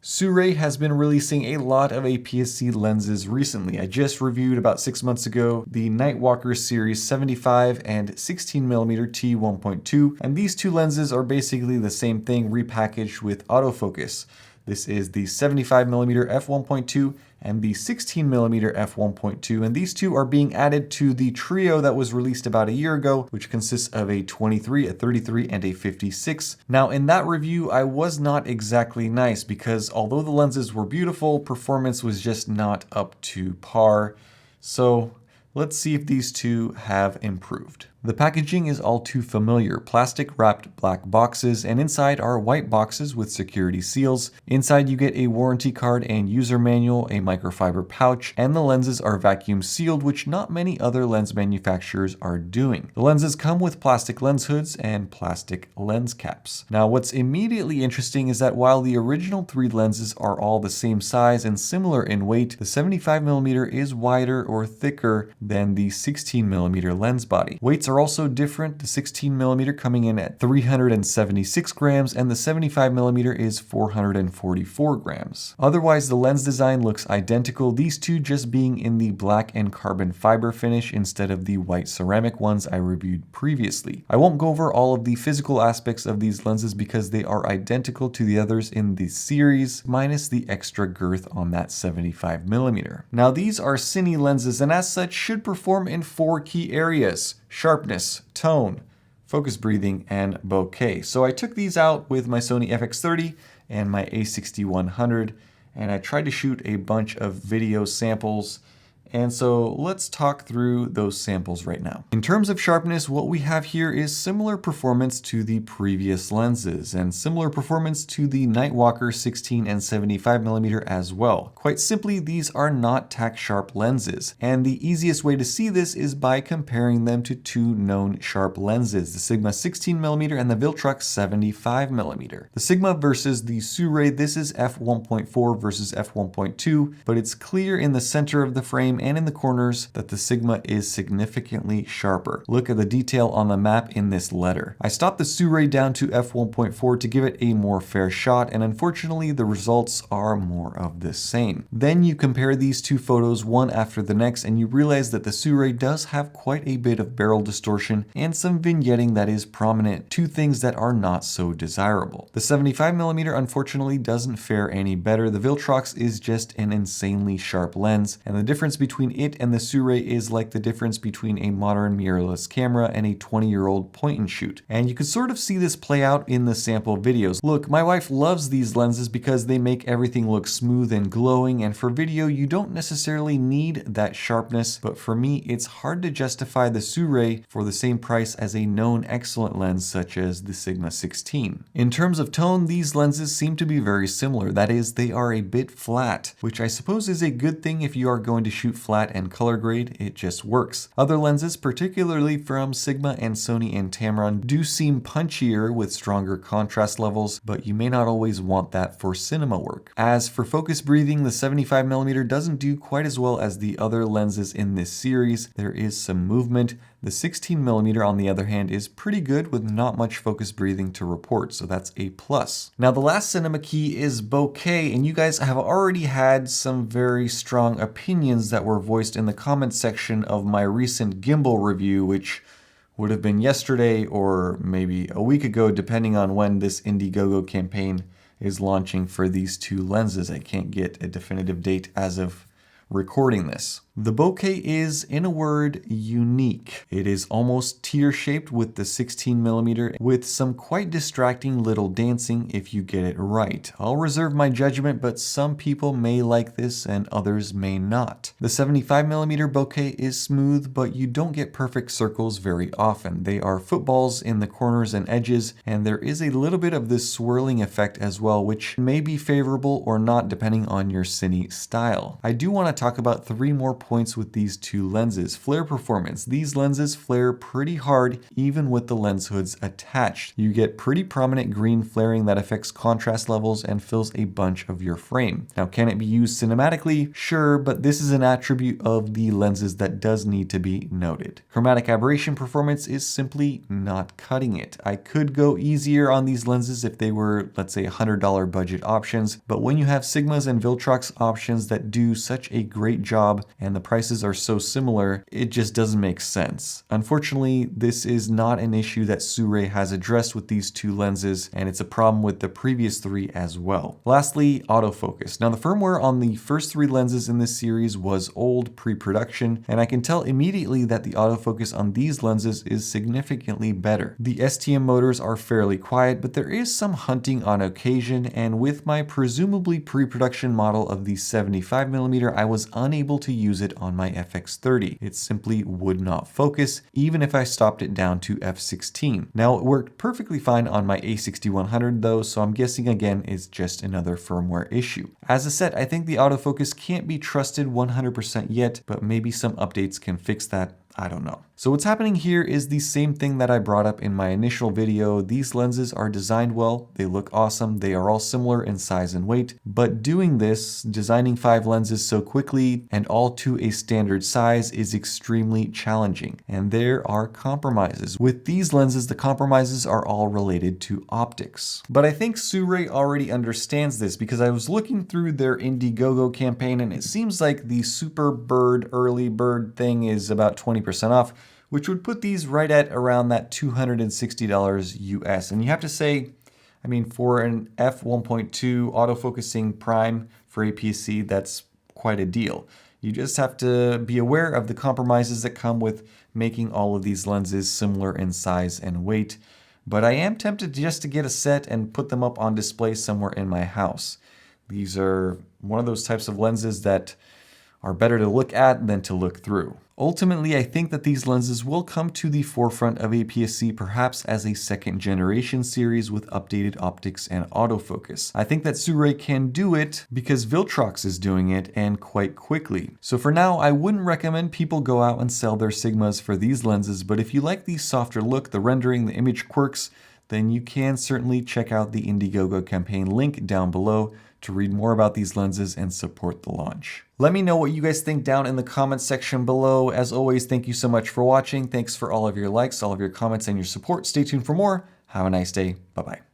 Sirui has been releasing a lot of APS-C lenses recently. I just reviewed about 6 months ago the Nightwalker Series 75 and 16mm t1.2, and these two lenses are basically the same thing repackaged with autofocus. This is the 75mm f1.2 and the 16mm f1.2, and these two are being added to the trio that was released about a year ago, which consists of a 23, a 33, and a 56. Now, in that review, I was not exactly nice because although the lenses were beautiful, performance was just not up to par. So let's see if these two have improved. The packaging is all too familiar. Plastic wrapped black boxes, and inside are white boxes with security seals. Inside you get a warranty card and user manual, a microfiber pouch, and the lenses are vacuum sealed, which not many other lens manufacturers are doing. The lenses come with plastic lens hoods and plastic lens caps. Now, what's immediately interesting is that while the original three lenses are all the same size and similar in weight, the 75mm is wider or thicker than the 16mm lens body. Weights are also different, the 16mm coming in at 376 grams and the 75mm is 444 grams. Otherwise, the lens design looks identical, these two just being in the black and carbon fiber finish instead of the white ceramic ones I reviewed previously. I won't go over all of the physical aspects of these lenses because they are identical to the others in the series, minus the extra girth on that 75mm. Now, these are cine lenses and as such should perform in 4 key areas: sharpness, tone, focus breathing, and bokeh. So I took these out with my Sony FX30 and my a6100, and I tried to shoot a bunch of video samples. And so let's talk through those samples right now. In terms of sharpness, what we have here is similar performance to the previous lenses and similar performance to the Nightwalker 16 and 75mm as well. Quite simply, these are not tack sharp lenses. And the easiest way to see this is by comparing them to two known sharp lenses, the Sigma 16mm and the Viltrox 75mm. The Sigma versus the Sirui, this is f1.4 versus f1.2, but it's clear in the center of the frame and in the corners that the Sigma is significantly sharper. Look at the detail on the map in this letter. I stopped the Sirui down to f1.4 to give it a more fair shot, and unfortunately the results are more of the same. Then you compare these two photos one after the next and you realize that the Sirui does have quite a bit of barrel distortion and some vignetting that is prominent, two things that are not so desirable. The 75mm unfortunately doesn't fare any better. The Viltrox is just an insanely sharp lens, and the difference between it and the Sirui is like the difference between a modern mirrorless camera and a 20-year-old point and shoot. And you can sort of see this play out in the sample videos. Look, my wife loves these lenses because they make everything look smooth and glowing, and for video you don't necessarily need that sharpness, but for me it's hard to justify the Sirui for the same price as a known excellent lens such as the Sigma 16. In terms of tone, these lenses seem to be very similar. That is, they are a bit flat, which I suppose is a good thing if you are going to shoot flat and color grade. It just works. Other lenses, particularly from Sigma and Sony and Tamron, do seem punchier with stronger contrast levels, but you may not always want that for cinema work. As for focus breathing, the 75mm doesn't do quite as well as the other lenses in this series. There is some movement. The 16mm, on the other hand, is pretty good with not much focus breathing to report, so that's a plus. Now, the last cinema key is bokeh, and you guys have already had some very strong opinions that were voiced in the comments section of my recent gimbal review, which would have been yesterday or maybe a week ago, depending on when this Indiegogo campaign is launching for these two lenses. I can't get a definitive date as of recording this. The bokeh is, in a word, unique. It is almost tear-shaped with the 16mm, with some quite distracting little dancing if you get it right. I'll reserve my judgment, but some people may like this and others may not. The 75mm bokeh is smooth, but you don't get perfect circles very often. They are footballs in the corners and edges, and there is a little bit of this swirling effect as well, which may be favorable or not depending on your cine style. I do want to talk about 3 more points with these two lenses. Flare performance. These lenses flare pretty hard even with the lens hoods attached. You get pretty prominent green flaring that affects contrast levels and fills a bunch of your frame. Now, can it be used cinematically? Sure, but this is an attribute of the lenses that does need to be noted. Chromatic aberration performance is simply not cutting it. I could go easier on these lenses if they were, let's say, $100 budget options, but when you have Sigmas and Viltrox options that do such a great job and the prices are so similar, it just doesn't make sense. Unfortunately, this is not an issue that Sirui has addressed with these two lenses, and it's a problem with the previous three as well. Lastly, autofocus. Now, the firmware on the first three lenses in this series was old pre-production, and I can tell immediately that the autofocus on these lenses is significantly better. The STM motors are fairly quiet, but there is some hunting on occasion, and with my presumably pre-production model of the 75mm, I was unable to use it on my FX30. It simply would not focus, even if I stopped it down to f16. Now, it worked perfectly fine on my A6100 though, so I'm guessing again it's just another firmware issue. As I said, I think the autofocus can't be trusted 100% yet, but maybe some updates can fix that. I don't know. So what's happening here is the same thing that I brought up in my initial video. These lenses are designed well, they look awesome, they are all similar in size and weight, but doing this, designing 5 lenses so quickly and all to a standard size is extremely challenging, and there are compromises. With these lenses, the compromises are all related to optics. But I think Sirui already understands this because I was looking through their Indiegogo campaign and it seems like the Super Bird early bird thing is about 20% off, which would put these right at around that $260 US. And you have to say, I mean, for an f1.2 autofocusing prime for APS-C, that's quite a deal. You just have to be aware of the compromises that come with making all of these lenses similar in size and weight. But I am tempted just to get a set and put them up on display somewhere in my house. These are one of those types of lenses that are better to look at than to look through. Ultimately, I think that these lenses will come to the forefront of APS-C perhaps as a second generation series with updated optics and autofocus. I think that Sirui can do it because Viltrox is doing it, and quite quickly. So for now, I wouldn't recommend people go out and sell their Sigmas for these lenses, but if you like the softer look, the rendering, the image quirks, then you can certainly check out the Indiegogo campaign link down below to read more about these lenses and support the launch. Let me know what you guys think down in the comments section below. As always, thank you so much for watching. Thanks for all of your likes, all of your comments, and your support. Stay tuned for more. Have a nice day. Bye-bye.